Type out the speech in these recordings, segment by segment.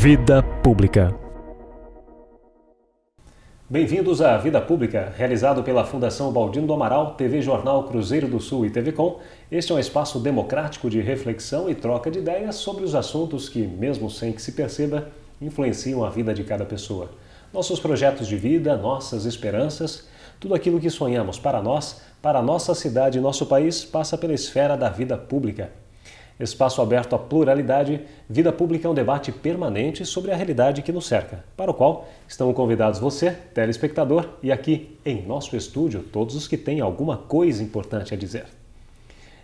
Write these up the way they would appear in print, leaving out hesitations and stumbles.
Vida Pública. Bem-vindos à Vida Pública, realizado pela Fundação Baldino do Amaral, TV Jornal Cruzeiro do Sul e TV Com. Este é um espaço democrático de reflexão e troca de ideias sobre os assuntos que, mesmo sem que se perceba, influenciam a vida de cada pessoa. Nossos projetos de vida, nossas esperanças, tudo aquilo que sonhamos para nós, para a nossa cidade e nosso país, passa pela esfera da vida pública. Espaço aberto à pluralidade, Vida Pública é um debate permanente sobre a realidade que nos cerca, para o qual estão convidados você, telespectador, e aqui em nosso estúdio, todos os que têm alguma coisa importante a dizer.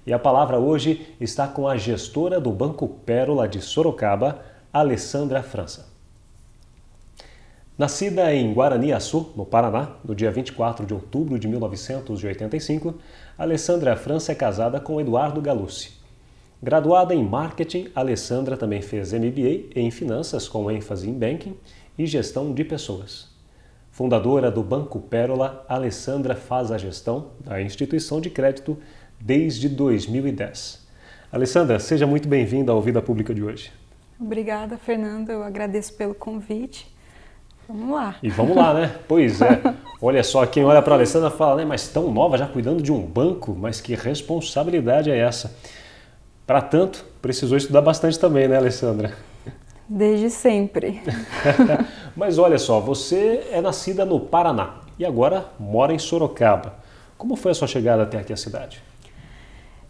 E a palavra hoje está com a gestora do Banco Pérola de Sorocaba, Alessandra França. Nascida em Guaraniaçu, no Paraná, no dia 24 de outubro de 1985, Alessandra França é casada com Eduardo Galucci. Graduada em Marketing, Alessandra também fez MBA em Finanças, com ênfase em Banking e Gestão de Pessoas. Fundadora do Banco Pérola, Alessandra faz a gestão da instituição de crédito desde 2010. Alessandra, seja muito bem-vinda ao Vida Pública de hoje. Obrigada, Fernanda. Eu agradeço pelo convite. Vamos lá. E vamos lá, né? Pois é. Olha só, quem olha para a Alessandra fala, né, mas tão nova, já cuidando de um banco, mas que responsabilidade é essa? Para tanto, precisou estudar bastante também, né, Alessandra? Desde sempre. Mas olha só, você é nascida no Paraná e agora mora em Sorocaba. Como foi a sua chegada até aqui à cidade?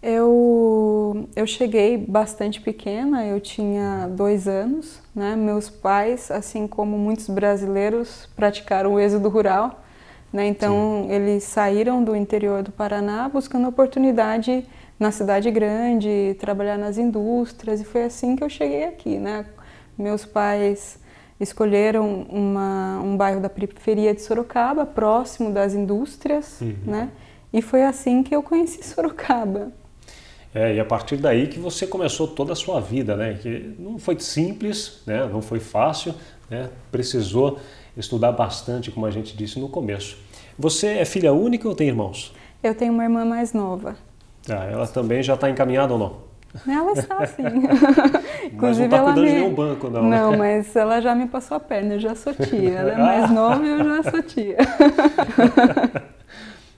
Eu cheguei bastante pequena, eu tinha 2 anos, né? Meus pais, assim como muitos brasileiros, praticaram o êxodo rural, né? Então, sim, eles saíram do interior do Paraná buscando oportunidade na cidade grande, trabalhar nas indústrias, e foi assim que eu cheguei aqui, né? Meus pais escolheram um bairro da periferia de Sorocaba, próximo das indústrias, né? E foi assim que eu conheci Sorocaba. E a partir daí que você começou toda a sua vida, né? Que não foi simples, né? Não foi fácil, né? Precisou estudar bastante, como a gente disse no começo. Você é filha única ou tem irmãos? Eu tenho uma irmã mais nova. Ela também já está encaminhada ou não? Ela está, sim. Mas não está cuidando de nenhum banco, não. Não, né? Mas ela já me passou a perna, eu já sou tia. Ela é mais nova e eu já sou tia.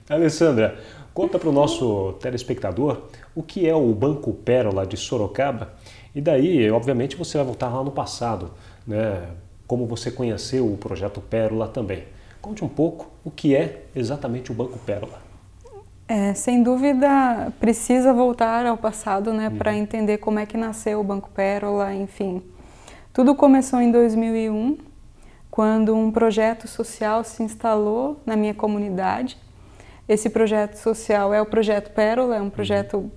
Alessandra, conta para o nosso telespectador o que é o Banco Pérola de Sorocaba. E daí, obviamente, você vai voltar lá no passado, né? Como você conheceu o projeto Pérola também. Conte um pouco o que é exatamente o Banco Pérola. Sem dúvida, precisa voltar ao passado, né, para entender como é que nasceu o Banco Pérola, enfim. Tudo começou em 2001, quando um projeto social se instalou na minha comunidade. Esse projeto social é o Projeto Pérola, é um projeto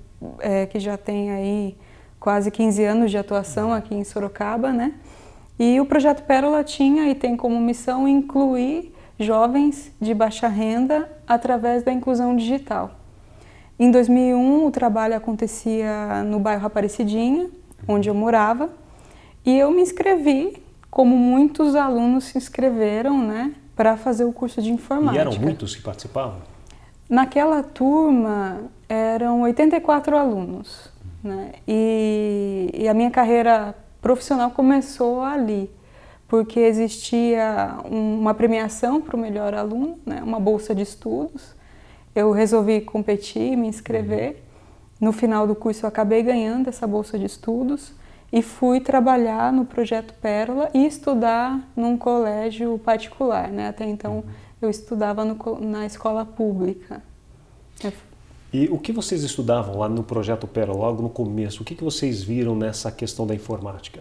que já tem aí quase 15 anos de atuação aqui em Sorocaba, né? E o Projeto Pérola tinha e tem como missão incluir jovens de baixa renda através da inclusão digital. Em 2001, o trabalho acontecia no bairro Aparecidinha, onde eu morava, e eu me inscrevi, como muitos alunos se inscreveram, né, para fazer o curso de informática. E eram muitos que participavam? Naquela turma, eram 84 alunos, né, e a minha carreira profissional começou ali, porque existia uma premiação para o melhor aluno, né, uma bolsa de estudos. Eu resolvi competir, me inscrever. No final do curso eu acabei ganhando essa bolsa de estudos e fui trabalhar no Projeto Pérola e estudar num colégio particular, né? Até então eu estudava na escola pública. E o que vocês estudavam lá no Projeto Pérola, logo no começo? O que vocês viram nessa questão da informática?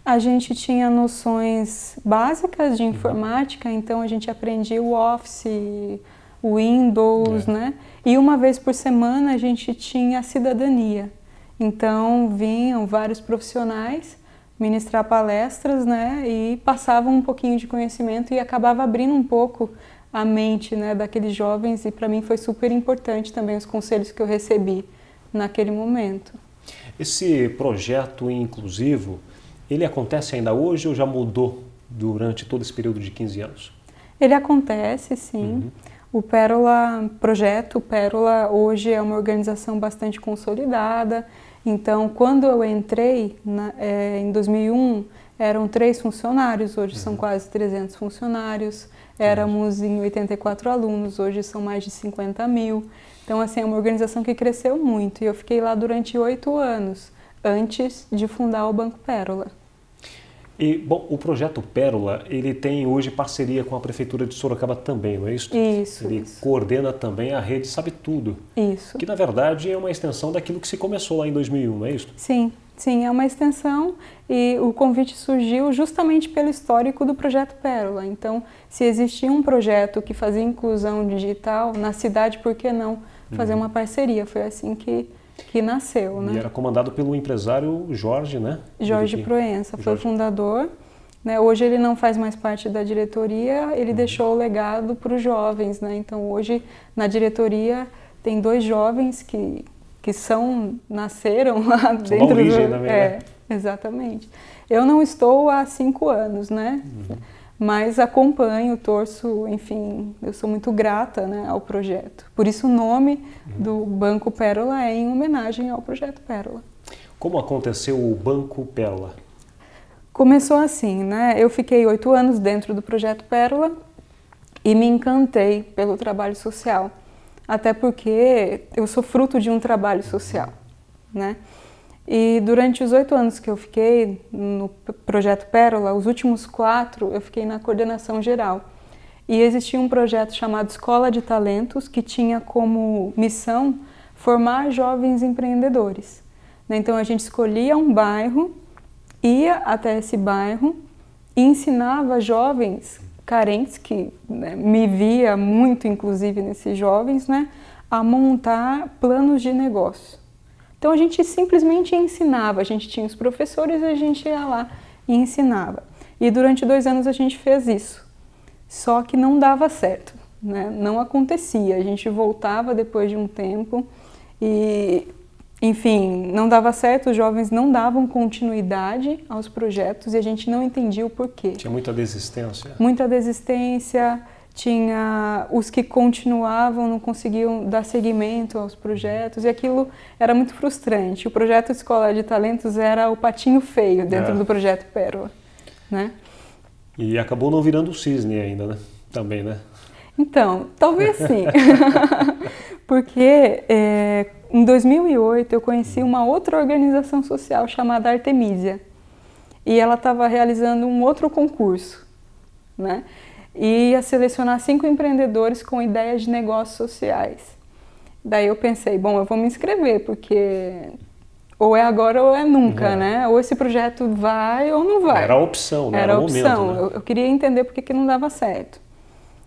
A gente tinha noções básicas de informática, então a gente aprendia o Office, o Windows, né? E uma vez por semana a gente tinha a cidadania. Então vinham vários profissionais ministrar palestras, né? E passavam um pouquinho de conhecimento e acabava abrindo um pouco a mente, né, daqueles jovens, e para mim foi super importante também os conselhos que eu recebi naquele momento. Esse projeto inclusivo, ele acontece ainda hoje ou já mudou durante todo esse período de 15 anos? Ele acontece, sim. O Projeto Pérola hoje é uma organização bastante consolidada. Então, quando eu entrei em 2001, eram 3 funcionários, hoje são quase 300 funcionários. Éramos em 84 alunos, hoje são mais de 50 mil. Então, assim, é uma organização que cresceu muito. E eu fiquei lá durante 8 anos, antes de fundar o Banco Pérola. E, bom, o projeto Pérola, ele tem hoje parceria com a Prefeitura de Sorocaba também, não é isso? Isso. Ele coordena também a rede Sabe Tudo. Isso. Que, na verdade, é uma extensão daquilo que se começou lá em 2001, não é isso? Sim. Sim, é uma extensão e o convite surgiu justamente pelo histórico do projeto Pérola. Então, se existia um projeto que fazia inclusão digital na cidade, por que não fazer uma parceria? Foi assim que nasceu, né? E era comandado pelo empresário Jorge, né? Jorge Proença, foi o fundador. Né? Hoje ele não faz mais parte da diretoria, ele deixou o legado para os jovens, né? Então, hoje na diretoria tem 2 jovens que nasceram lá dentro da origem também, né? Exatamente. Eu não estou há 5 anos, né? Mas acompanho, torço, enfim, eu sou muito grata, né, ao projeto. Por isso o nome do Banco Pérola é em homenagem ao projeto Pérola. Como aconteceu o Banco Pérola? Começou assim, né? Eu fiquei 8 anos dentro do projeto Pérola e me encantei pelo trabalho social. Até porque eu sou fruto de um trabalho social, né? E durante os 8 anos que eu fiquei no projeto Pérola, os últimos 4 eu fiquei na coordenação geral. E existia um projeto chamado Escola de Talentos, que tinha como missão formar jovens empreendedores. Então a gente escolhia um bairro, ia até esse bairro e ensinava jovens carentes, que me via muito, inclusive, nesses jovens, né, a montar planos de negócio. Então, a gente simplesmente ensinava, a gente tinha os professores e a gente ia lá e ensinava. E durante 2 anos a gente fez isso, só que não dava certo, né? Não acontecia, a gente voltava depois de um tempo e, enfim, não dava certo, os jovens não davam continuidade aos projetos e a gente não entendia o porquê. Tinha muita desistência? Muita desistência, tinha os que continuavam, não conseguiam dar seguimento aos projetos e aquilo era muito frustrante. O projeto Escola de Talentos era o patinho feio dentro do projeto Pérola, né? E acabou não virando o cisne ainda, né? Também, né? Então, talvez sim. Porque em 2008 eu conheci uma outra organização social chamada Artemisia e ela estava realizando um outro concurso, né? E ia selecionar 5 empreendedores com ideias de negócios sociais. Daí eu pensei, bom, eu vou me inscrever, porque ou é agora ou é nunca, né? Ou esse projeto vai ou não vai. Era a opção, né? Era a opção. Momento, né? Eu queria entender por que não dava certo.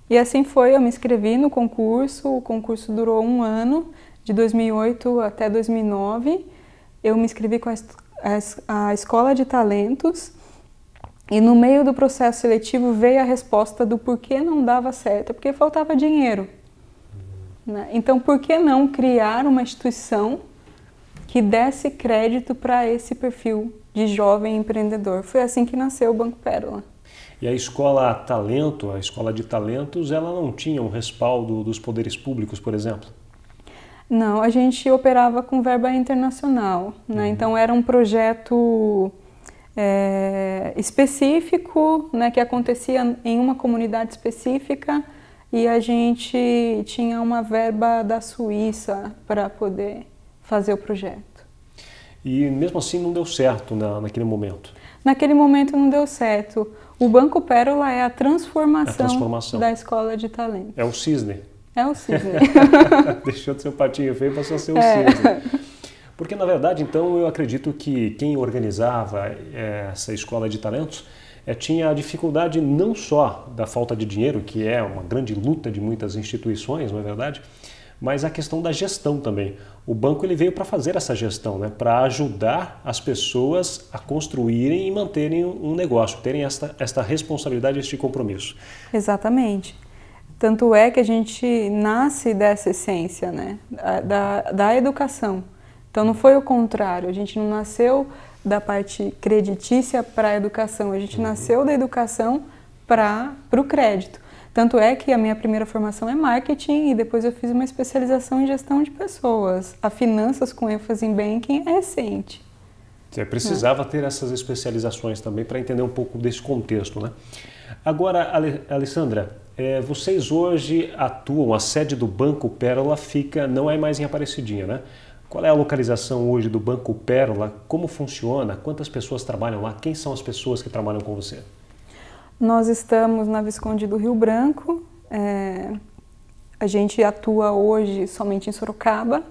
E assim foi, eu me inscrevi no concurso, o concurso durou 1 ano, de 2008 até 2009. Eu me inscrevi com a Escola de Talentos e no meio do processo seletivo veio a resposta do porquê não dava certo, porque faltava dinheiro, né? Então, por que não criar uma instituição que desse crédito para esse perfil de jovem empreendedor? Foi assim que nasceu o Banco Pérola. E a Escola Talento, a Escola de Talentos, ela não tinha um respaldo dos poderes públicos, por exemplo? Não, a gente operava com verba internacional, né? Então era um projeto específico, né, que acontecia em uma comunidade específica e a gente tinha uma verba da Suíça para poder fazer o projeto. E mesmo assim não deu certo naquele momento? Naquele momento não deu certo. O Banco Pérola é a transformação da Escola de Talento. É o cisne. É o cisne. Deixou de ser o patinho feio e passou a ser o cisne. Porque, na verdade, então, eu acredito que quem organizava essa Escola de Talentos tinha a dificuldade não só da falta de dinheiro, que é uma grande luta de muitas instituições, não é verdade? Mas a questão da gestão também. O banco ele veio para fazer essa gestão, né? Para ajudar as pessoas a construírem e manterem um negócio, terem esta responsabilidade, este compromisso. Exatamente. Tanto é que a gente nasce dessa essência, né? Da educação. Então não foi o contrário, a gente não nasceu da parte creditícia para a educação, a gente nasceu da educação para o crédito. Tanto é que a minha primeira formação é marketing e depois eu fiz uma especialização em gestão de pessoas. A finanças com ênfase em banking é recente. Você precisava ter essas especializações também para entender um pouco desse contexto, né? Agora, Alessandra, vocês hoje atuam, a sede do Banco Pérola não é mais em Aparecidinha, né? Qual é a localização hoje do Banco Pérola? Como funciona? Quantas pessoas trabalham lá? Quem são as pessoas que trabalham com você? Nós estamos na Visconde do Rio Branco. A gente atua hoje somente em Sorocaba.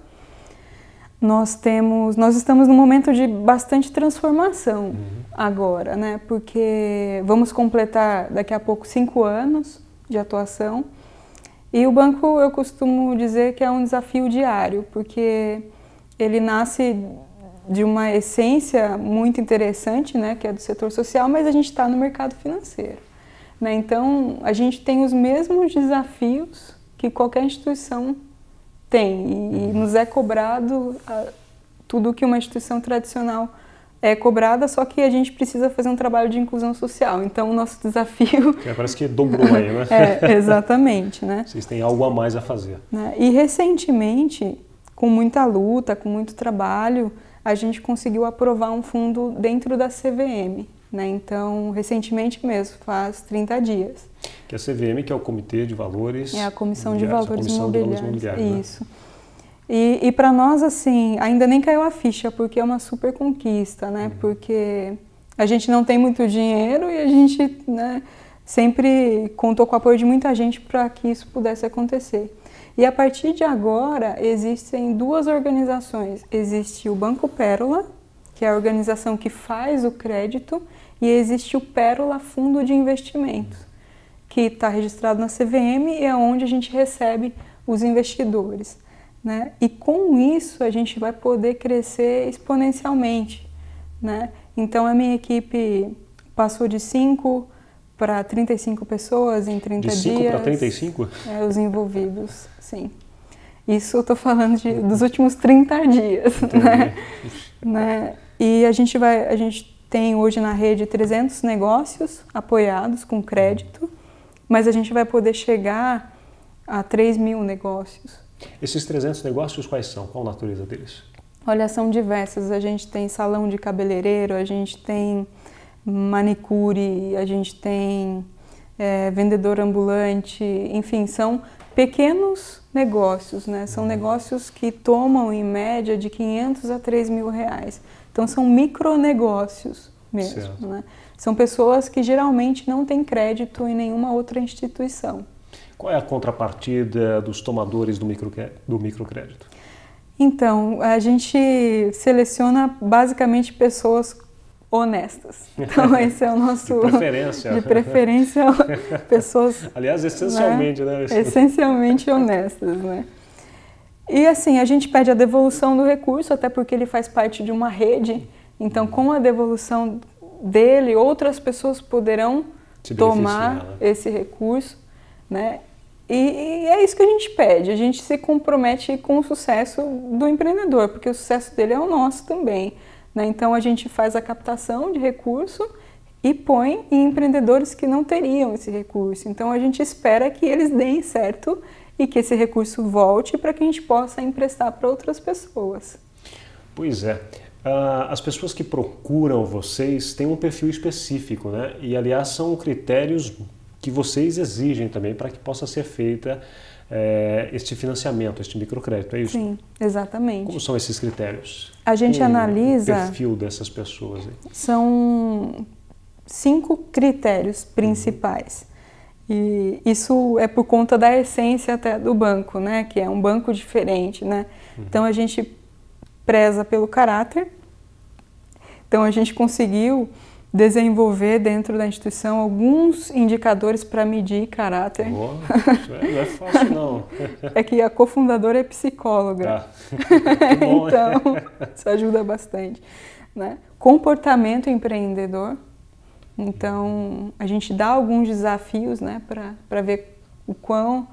Nós estamos num momento de bastante transformação agora, né? Porque vamos completar daqui a pouco 5 anos de atuação. E o banco, eu costumo dizer que é um desafio diário, porque ele nasce de uma essência muito interessante, né? Que é do setor social, mas a gente está no mercado financeiro, né? Então, a gente tem os mesmos desafios que qualquer instituição tem e nos é cobrado tudo que uma instituição tradicional é cobrada, só que a gente precisa fazer um trabalho de inclusão social. Então, o nosso desafio... Parece que dobrou aí, né? Exatamente, né? Vocês têm algo a mais a fazer. E recentemente, com muita luta, com muito trabalho, a gente conseguiu aprovar um fundo dentro da CVM, né? Então, recentemente mesmo, faz 30 dias. Que é a CVM, que é o Comitê de Valores... É a Comissão de Valores Imobiliários. Isso. Né? E para nós, assim, ainda nem caiu a ficha, porque é uma super conquista, né? Porque a gente não tem muito dinheiro e a gente, né, sempre contou com o apoio de muita gente para que isso pudesse acontecer. E a partir de agora, existem 2 organizações. Existe o Banco Pérola, que é a organização que faz o crédito, e existe o Pérola Fundo de Investimentos, que está registrado na CVM e é onde a gente recebe os investidores, né? E com isso a gente vai poder crescer exponencialmente, né? Então a minha equipe passou de 5 para 35 pessoas em 30 dias. De 5 para 35? Os envolvidos, sim. Isso eu estou falando dos últimos 30 dias, né? E a gente tem hoje na rede 300 negócios apoiados com crédito, mas a gente vai poder chegar a 3.000 negócios. Esses 300 negócios quais são? Qual a natureza deles? Olha, são diversas. A gente tem salão de cabeleireiro, a gente tem manicure, a gente tem vendedor ambulante, enfim, são pequenos negócios, né? São negócios que tomam em média de 500 a 3.000 reais. Então são micronegócios mesmo, né? São pessoas que geralmente não têm crédito em nenhuma outra instituição. Qual é a contrapartida dos tomadores do microcrédito? Então, a gente seleciona basicamente pessoas honestas. Então, esse é o nosso... De preferência. De preferência, pessoas... Aliás, essencialmente, né? Essencialmente honestas, né? E assim, a gente pede a devolução do recurso, até porque ele faz parte de uma rede. Então, com a devolução dele, outras pessoas poderão tomar esse recurso, né? E é isso que a gente pede, a gente se compromete com o sucesso do empreendedor, porque o sucesso dele é o nosso também, né? Então a gente faz a captação de recurso e põe em empreendedores que não teriam esse recurso. Então a gente espera que eles deem certo e que esse recurso volte para que a gente possa emprestar para outras pessoas. Pois é. As pessoas que procuram vocês têm um perfil específico, né? E aliás são critérios que vocês exigem também para que possa ser feita este financiamento, este microcrédito, é isso? Sim, exatamente. Como são esses critérios? A gente analisa... O perfil dessas pessoas aí. São 5 critérios principais. E isso é por conta da essência até do banco, né? Que é um banco diferente, né? Então a gente preza pelo caráter. Então a gente conseguiu desenvolver dentro da instituição alguns indicadores para medir caráter. Isso não é fácil, não. É que a cofundadora é psicóloga. Que bom, então, isso ajuda bastante, né? Comportamento empreendedor. Então, a gente dá alguns desafios, né, para ver o quão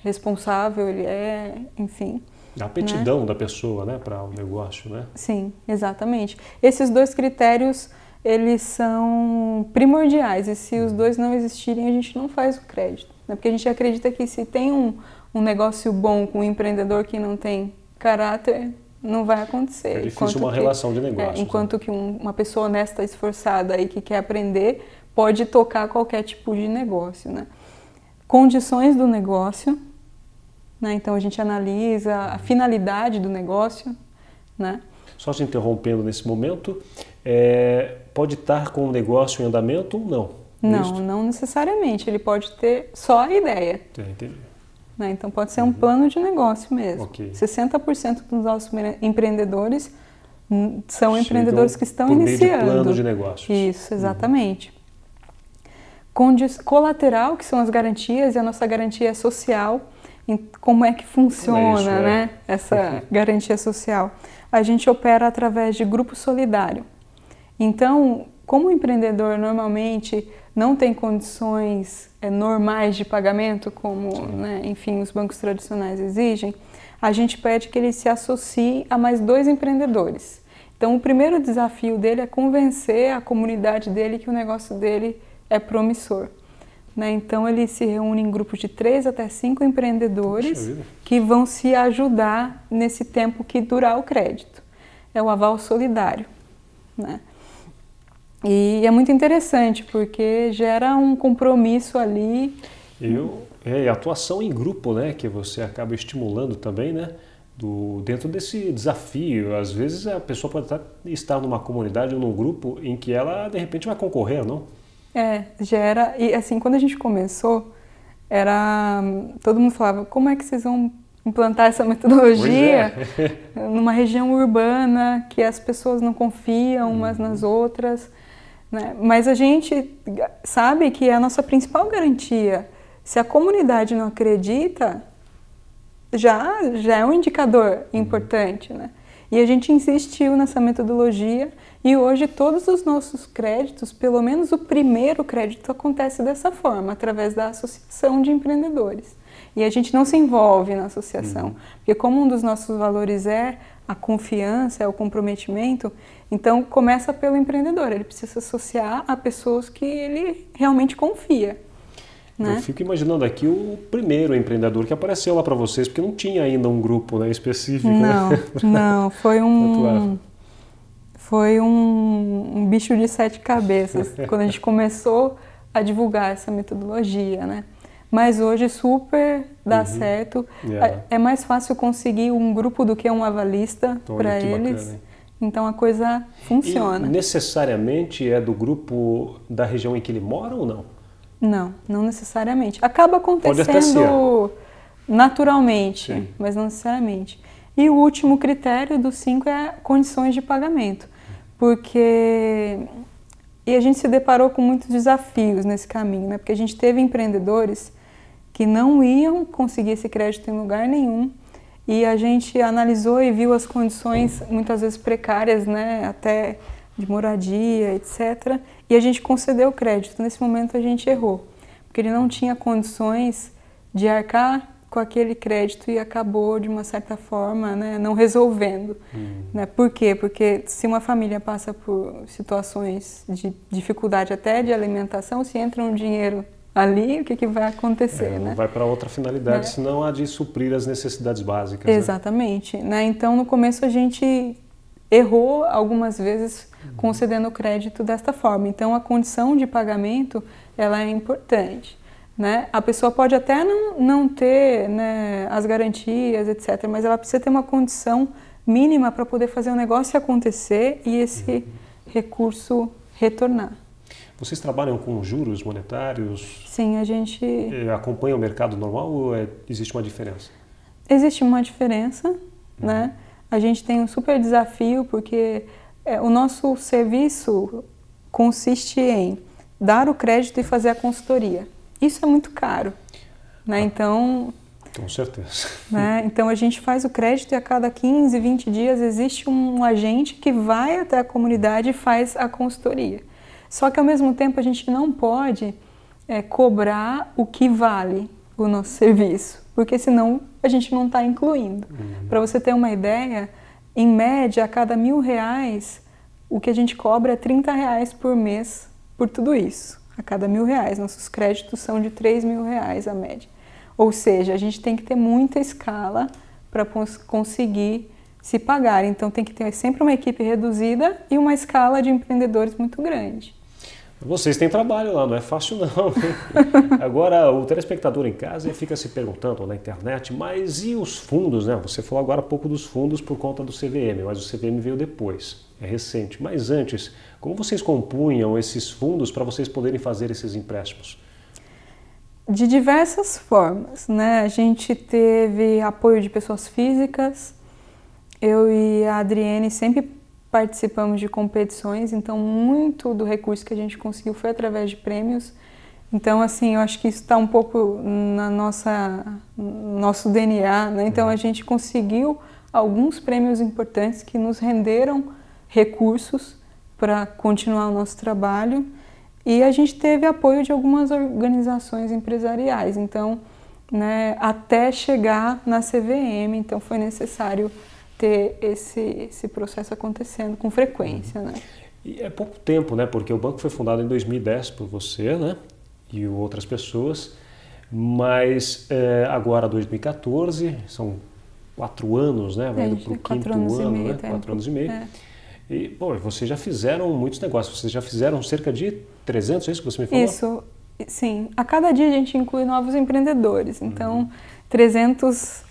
responsável ele é, enfim. A aptidão, né, da pessoa, né, para o negócio, né? Sim, exatamente. Esses 2 critérios, eles são primordiais, e se os 2 não existirem, a gente não faz o crédito, né? Porque a gente acredita que se tem um negócio bom com um empreendedor que não tem caráter, não vai acontecer. É difícil uma relação de negócios. Enquanto que uma pessoa honesta, esforçada e que quer aprender pode tocar qualquer tipo de negócio, né? Condições do negócio, né? Então a gente analisa a finalidade do negócio, né? Só te interrompendo nesse momento, pode estar com o negócio em andamento ou não? Não necessariamente. Ele pode ter só a ideia. Entendi. Né? Então pode ser um plano de negócio mesmo. Okay. 60% dos nossos empreendedores são empreendedores que estão iniciando. Por meio de plano de negócios. Isso, exatamente. Colateral, que são as garantias, e a nossa garantia social. Como é que funciona, né? Essa garantia social? A gente opera através de grupo solidário. Então, como o empreendedor normalmente não tem condições normais de pagamento, como, né, enfim, os bancos tradicionais exigem, a gente pede que ele se associe a mais 2 empreendedores. Então, o primeiro desafio dele é convencer a comunidade dele que o negócio dele é promissor. Né? Então, ele se reúne em grupos de 3 até 5 empreendedores que vão se ajudar nesse tempo que durar o crédito. É o aval solidário. Né? E é muito interessante, porque gera um compromisso ali. E a atuação em grupo, né, que você acaba estimulando também, né, dentro desse desafio. Às vezes a pessoa pode estar numa comunidade ou num grupo em que ela, de repente, vai concorrer, não? Gera. E assim, quando a gente começou, todo mundo falava, como é que vocês vão implantar essa metodologia numa região urbana que as pessoas não confiam umas nas outras? Né? Mas a gente sabe que é a nossa principal garantia. Se a comunidade não acredita, já é um indicador importante. Né? E a gente insistiu nessa metodologia e hoje todos os nossos créditos, pelo menos o primeiro crédito, acontece dessa forma, através da associação de empreendedores. E a gente não se envolve na associação, porque como um dos nossos valores é a confiança, é o comprometimento, então começa pelo empreendedor, ele precisa se associar a pessoas que ele realmente confia. Né? Eu fico imaginando aqui o primeiro empreendedor que apareceu lá para vocês, porque não tinha ainda um grupo, né, específico. Não, foi um bicho de 7 cabeças, quando a gente começou a divulgar essa metodologia, né? Mas hoje super dá certo. É mais fácil conseguir um grupo do que um avalista para eles. Bacana, então a coisa funciona. E necessariamente é do grupo da região em que ele mora ou não? Não necessariamente. Acaba acontecendo naturalmente, mas não necessariamente. E o último critério dos 5 é condições de pagamento. E a gente se deparou com muitos desafios nesse caminho, né? Porque a gente teve empreendedores que não iam conseguir esse crédito em lugar nenhum e a gente analisou e viu as condições muitas vezes precárias, né? Até de moradia, etc. E a gente concedeu o crédito. Nesse momento a gente errou, porque ele não tinha condições de arcar com aquele crédito e acabou, de uma certa forma, né, não resolvendo. Né? Por quê? Porque se uma família passa por situações de dificuldade até de alimentação, se entra um dinheiro ali, o que vai acontecer? Né? Vai para outra finalidade, senão a de suprir as necessidades básicas. Exatamente. Né? Então, no começo a gente errou algumas vezes concedendo crédito desta forma. Então, a condição de pagamento ela é importante. Né? A pessoa pode até não ter, né, as garantias, etc., mas ela precisa ter uma condição mínima para poder fazer o negócio acontecer e esse recurso retornar. Vocês trabalham com juros monetários? Sim, a gente... Acompanha o mercado normal ou existe uma diferença? Existe uma diferença, né? A gente tem um super desafio porque o nosso serviço consiste em dar o crédito e fazer a consultoria. Isso é muito caro, né? Então... Com certeza. Né? Então a gente faz o crédito e a cada 15, 20 dias existe um agente que vai até a comunidade e faz a consultoria. Só que ao mesmo tempo a gente não pode cobrar o que vale o nosso serviço, porque senão a gente não está incluindo. Para você ter uma ideia, em média, a cada R$1.000, o que a gente cobra é R$30 por mês por tudo isso. A cada R$1.000. Nossos créditos são de R$3.000 a média. Ou seja, a gente tem que ter muita escala para conseguir se pagar. Então tem que ter sempre uma equipe reduzida e uma escala de empreendedores muito grande. Vocês têm trabalho lá, não é fácil não. Agora, o telespectador em casa fica se perguntando na internet, mas e os fundos, né? Você falou agora há pouco dos fundos por conta do CVM, mas o CVM veio depois, é recente. Mas antes, como vocês compunham esses fundos para vocês poderem fazer esses empréstimos? De diversas formas, né? A gente teve apoio de pessoas físicas, eu e a Adriene sempre participamos de competições, então muito do recurso que a gente conseguiu foi através de prêmios. Então, assim, eu acho que isso está um pouco no nosso DNA, né? Então a gente conseguiu alguns prêmios importantes que nos renderam recursos para continuar o nosso trabalho. E a gente teve apoio de algumas organizações empresariais, então, né, até chegar na CVM, então foi necessário ter esse processo acontecendo com frequência, né? E é pouco tempo, né? Porque o banco foi fundado em 2010 por você, né? E outras pessoas, mas agora 2014, são 4 anos, né? Vai indo para o quinto ano, né? 4 anos e meio. E, bom, vocês já fizeram muitos negócios, vocês já fizeram cerca de 300, é isso que você me falou? Isso, sim. A cada dia a gente inclui novos empreendedores, então 300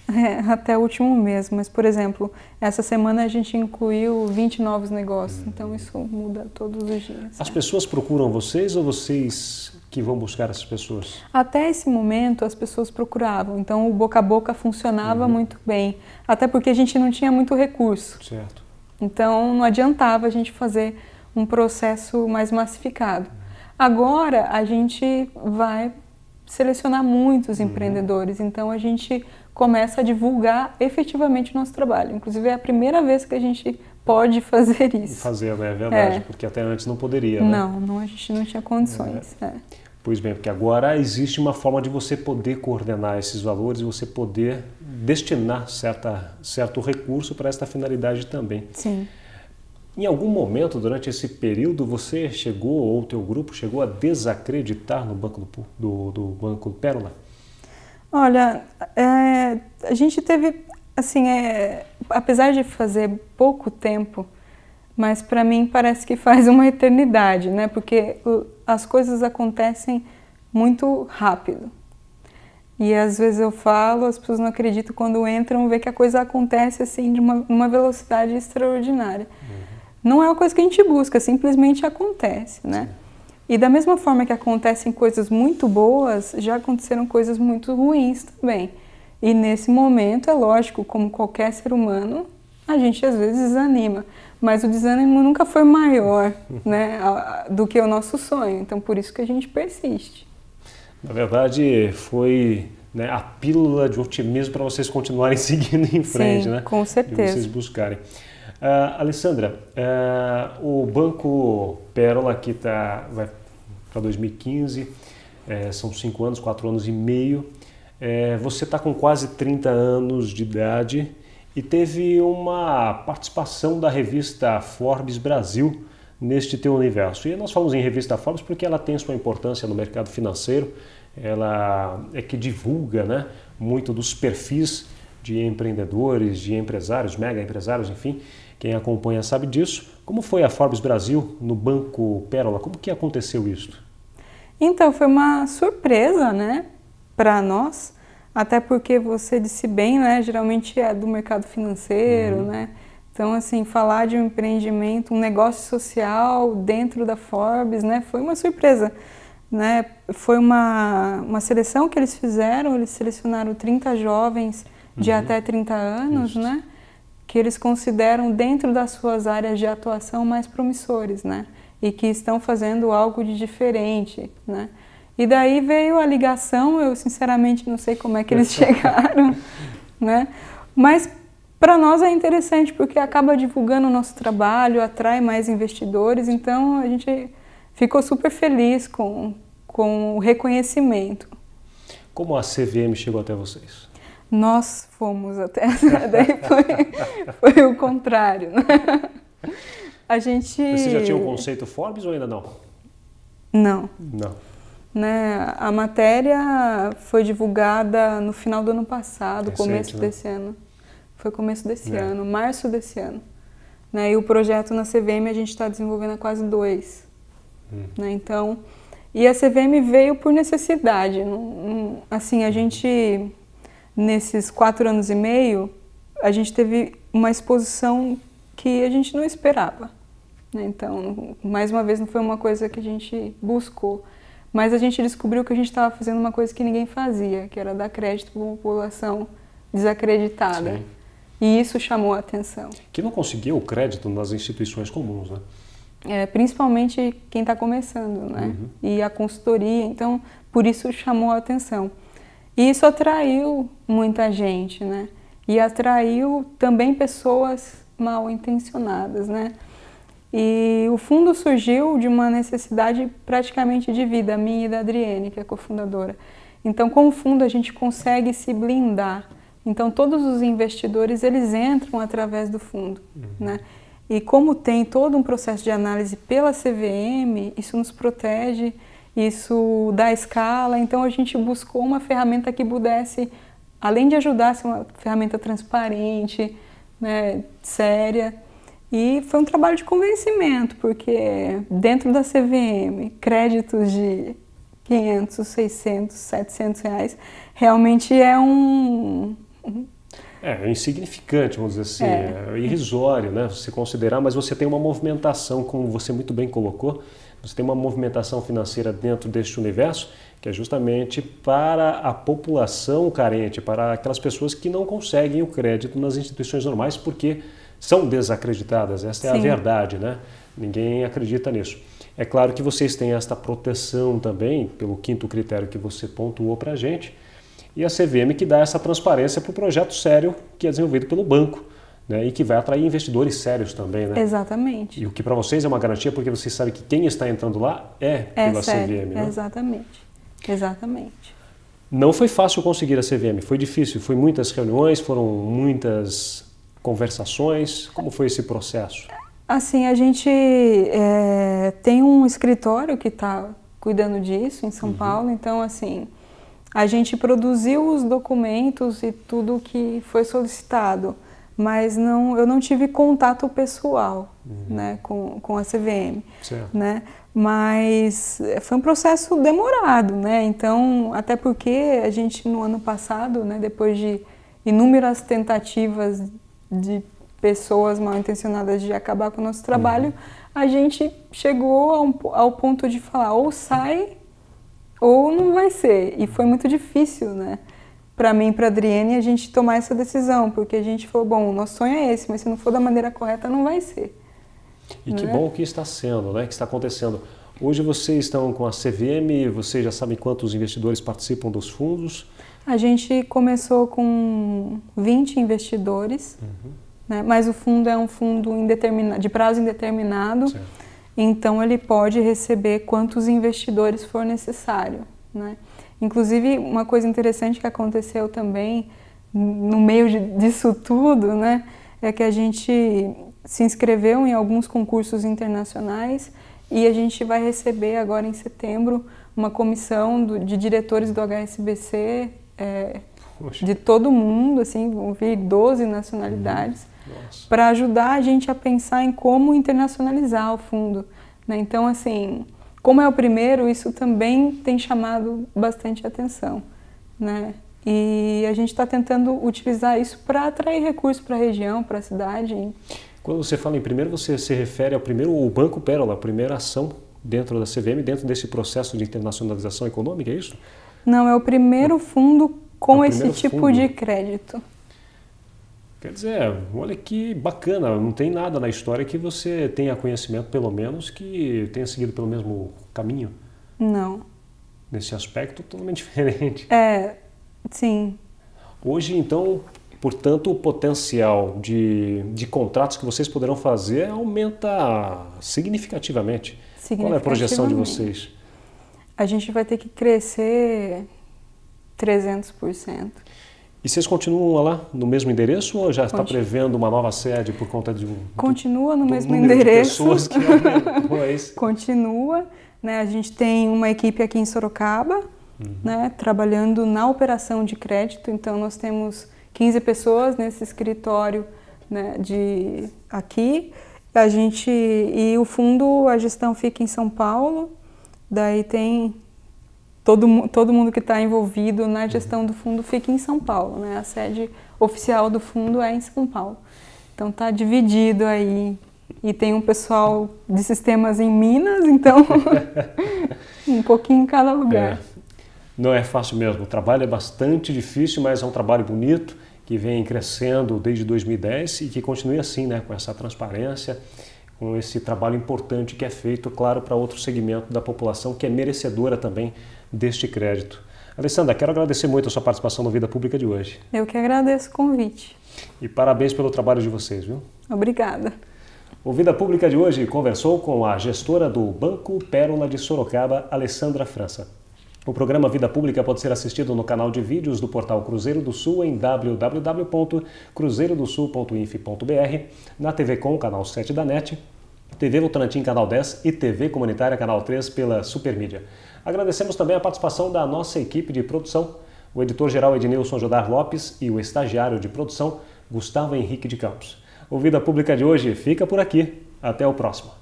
até o último mês. Mas, por exemplo, essa semana a gente incluiu 20 novos negócios, então isso muda todos os dias. As pessoas procuram vocês ou vocês que vão buscar essas pessoas? Até esse momento as pessoas procuravam, então o boca a boca funcionava muito bem, até porque a gente não tinha muito recurso. Certo. Então, não adiantava a gente fazer um processo mais massificado. Agora, a gente vai selecionar muitos empreendedores, então a gente começa a divulgar efetivamente o nosso trabalho. Inclusive, é a primeira vez que a gente pode fazer isso. Fazer, né? É verdade, porque até antes não poderia, né? Não, a gente não tinha condições. Pois bem, porque agora existe uma forma de você poder coordenar esses valores e você poder destinar certo recurso para esta finalidade também. Sim. Em algum momento durante esse período você chegou, ou o teu grupo chegou a desacreditar no Banco do Banco Pérola? Olha, a gente teve, assim, apesar de fazer pouco tempo, mas para mim parece que faz uma eternidade, né? Porque as coisas acontecem muito rápido. E às vezes eu falo, as pessoas não acreditam quando entram, vê que a coisa acontece assim de uma velocidade extraordinária. Não é uma coisa que a gente busca, simplesmente acontece, né? E da mesma forma que acontecem coisas muito boas, já aconteceram coisas muito ruins também. E nesse momento, é lógico, como qualquer ser humano, a gente às vezes desanima. Mas o desânimo nunca foi maior, né, do que o nosso sonho. Então, por isso que a gente persiste. Na verdade, foi, né, a pílula de otimismo para vocês continuarem seguindo em frente, sim, né? Com certeza. De vocês buscarem. Alessandra, o Banco Pérola aqui vai para 2015, são 5 anos, 4 anos e meio. Você está com quase 30 anos de idade e teve uma participação da revista Forbes Brasil neste teu universo. E nós falamos em revista Forbes porque ela tem sua importância no mercado financeiro, ela é que divulga, né, muito dos perfis de empreendedores, de empresários, mega empresários, enfim, quem acompanha sabe disso. Como foi a Forbes Brasil no Banco Pérola? Como que aconteceu isso? Então, foi uma surpresa, né, para nós, até porque você disse bem, né, geralmente é do mercado financeiro, né, então, assim, falar de um empreendimento, um negócio social dentro da Forbes, né, foi uma surpresa, né, foi uma seleção que eles fizeram, eles selecionaram 30 jovens de até 30 anos, né, que eles consideram dentro das suas áreas de atuação mais promissores, né, e que estão fazendo algo de diferente, né. E daí veio a ligação, eu sinceramente não sei como é que eles chegaram, né, mas para nós é interessante porque acaba divulgando o nosso trabalho, atrai mais investidores, então a gente ficou super feliz com o reconhecimento. Como a CVM chegou até vocês? Nós fomos até, daí foi o contrário, né? A gente... Você já tinha o conceito Forbes ou ainda não? Não. Não. Né? A matéria foi divulgada no final do ano passado, começo desse ano. Foi começo desse ano, março desse ano. Né? E o projeto na CVM a gente está desenvolvendo há quase 2. Né? Então, e a CVM veio por necessidade. Assim, a gente, nesses 4 anos e meio, a gente teve uma exposição que a gente não esperava. Né? Então, mais uma vez, não foi uma coisa que a gente buscou. Mas a gente descobriu que a gente estava fazendo uma coisa que ninguém fazia, que era dar crédito para uma população desacreditada. Sim. E isso chamou a atenção. Que não conseguiu o crédito nas instituições comuns, né? Principalmente quem está começando, né? E a consultoria, então, por isso chamou a atenção. E isso atraiu muita gente, né? E atraiu também pessoas mal intencionadas, né? E o fundo surgiu de uma necessidade praticamente de vida, minha e da Adriene, que é a cofundadora. Então, com o fundo, a gente consegue se blindar. Então, todos os investidores, eles entram através do fundo, né? E como tem todo um processo de análise pela CVM, isso nos protege, isso dá escala. Então, a gente buscou uma ferramenta que pudesse, além de ajudar, ser uma ferramenta transparente, né, séria. E foi um trabalho de convencimento, porque dentro da CVM, créditos de 500, 600, 700 reais, realmente é É insignificante, vamos dizer assim, é irrisório, né? Você considerar, mas você tem uma movimentação, como você muito bem colocou, você tem uma movimentação financeira dentro deste universo que é justamente para a população carente, para aquelas pessoas que não conseguem o crédito nas instituições normais porque são desacreditadas, essa é a verdade, né? Ninguém acredita nisso. É claro que vocês têm esta proteção também, pelo 5º critério que você pontuou para a gente, e a CVM que dá essa transparência para o projeto sério que é desenvolvido pelo banco, né? E que vai atrair investidores sérios também, né? Exatamente. E o que para vocês é uma garantia porque vocês sabem que quem está entrando lá é pela sério, CVM, né? Exatamente, exatamente. Não foi fácil conseguir a CVM, foi difícil, foi muitas reuniões, foram muitas conversações, como foi esse processo? Assim, a gente tem um escritório que está cuidando disso em São Paulo, então assim, a gente produziu os documentos e tudo que foi solicitado, mas eu não tive contato pessoal, né, com a CVM, né? Mas foi um processo demorado, né? Então, até porque a gente no ano passado, né, depois de inúmeras tentativas de pessoas mal intencionadas de acabar com o nosso trabalho, a gente chegou ao ponto de falar ou sai ou não vai ser. E foi muito difícil, né? Para mim e para a Adriene, a gente tomar essa decisão, porque a gente falou, bom, o nosso sonho é esse, mas se não for da maneira correta, não vai ser. E que bom que está sendo, né? Que está acontecendo. Hoje vocês estão com a CVM, vocês já sabem quantos investidores participam dos fundos? A gente começou com 20 investidores, né? Mas o fundo é um fundo de prazo indeterminado, então ele pode receber quantos investidores for necessário, né? Inclusive, uma coisa interessante que aconteceu também no meio disso tudo, né, é que a gente se inscreveu em alguns concursos internacionais e a gente vai receber agora em setembro uma comissão de diretores do HSBC de todo mundo, assim, vão vir 12 nacionalidades, para ajudar a gente a pensar em como internacionalizar o fundo, né? Então, assim, como é o primeiro, isso também tem chamado bastante atenção, né? E a gente está tentando utilizar isso para atrair recursos para a região, para a cidade. Quando você fala em primeiro, você se refere ao primeiro, o Banco Pérola, a primeira ação dentro da CVM, dentro desse processo de internacionalização econômica, é isso? Não, é o primeiro fundo com esse tipo de crédito. Quer dizer, olha que bacana, não tem nada na história que você tenha conhecimento, pelo menos, que tenha seguido pelo mesmo caminho. Não. Nesse aspecto totalmente diferente. Sim. Hoje, então, portanto, o potencial de contratos que vocês poderão fazer aumenta significativamente. Qual é a projeção de vocês? A gente vai ter que crescer 300%. E vocês continuam lá no mesmo endereço ou já está prevendo uma nova sede por conta de Continua no mesmo endereço. De pessoas que aumentou, Continua, né? A gente tem uma equipe aqui em Sorocaba, né, trabalhando na operação de crédito, então nós temos 15 pessoas nesse escritório, né, aqui. E o fundo, a gestão fica em São Paulo, daí tem todo mundo que está envolvido na gestão do fundo fica em São Paulo, né? A sede oficial do fundo é em São Paulo. Então está dividido aí, e tem um pessoal de sistemas em Minas, então um pouquinho em cada lugar. Não é fácil mesmo, o trabalho é bastante difícil, mas é um trabalho bonito, que vem crescendo desde 2010 e que continue assim, né, com essa transparência, com esse trabalho importante que é feito, claro, para outro segmento da população que é merecedora também deste crédito. Alessandra, quero agradecer muito a sua participação no Vida Pública de hoje. Eu que agradeço o convite. E parabéns pelo trabalho de vocês, viu? Obrigada. O Vida Pública de hoje conversou com a gestora do Banco Pérola de Sorocaba, Alessandra França. O programa Vida Pública pode ser assistido no canal de vídeos do portal Cruzeiro do Sul em www.cruzeirodosul.inf.br, na TV Com, canal 7 da NET, TV Votorantim, canal 10 e TV Comunitária, canal 3 pela Supermídia. Agradecemos também a participação da nossa equipe de produção, o editor-geral Ednilson Jodar Lopes e o estagiário de produção Gustavo Henrique de Campos. O Vida Pública de hoje fica por aqui. Até o próximo.